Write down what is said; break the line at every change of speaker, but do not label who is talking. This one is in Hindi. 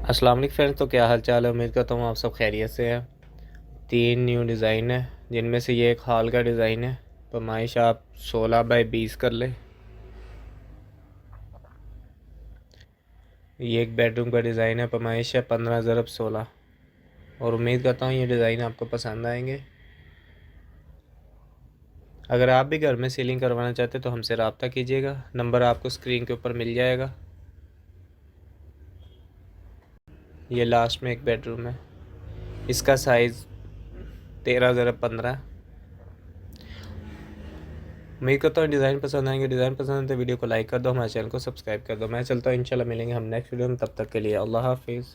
अस्सलाम वालेकुम फ्रेंड्स। तो क्या हाल चाल है? उम्मीद करता हूँ आप सब खैरियत से हैं। 3 न्यू डिज़ाइन है, जिनमें से ये एक हॉल का डिज़ाइन है। फरमाइश आप 16 बाई 20 कर लें। ये एक बेडरूम का डिज़ाइन है, फरमाइश है 15 ज़रब 16। और उम्मीद करता हूँ ये डिज़ाइन आपको पसंद आएंगे। अगर आप भी घर में सीलिंग करवाना चाहते तो हमसे रब्ता कीजिएगा, नंबर आपको स्क्रीन के ऊपर मिल जाएगा। ये लास्ट में एक बेडरूम है, इसका साइज़ 13 ज़रब 15। उम्मीद करता हूँ डिज़ाइन पसंद आएंगे। डिज़ाइन पसंद आए तो वीडियो को लाइक कर दो, हमारे चैनल को सब्सक्राइब कर दो। मैं चलता हूँ, इंशाल्लाह मिलेंगे हम नेक्स्ट वीडियो में। तब तक के लिए अल्लाह हाफिज़।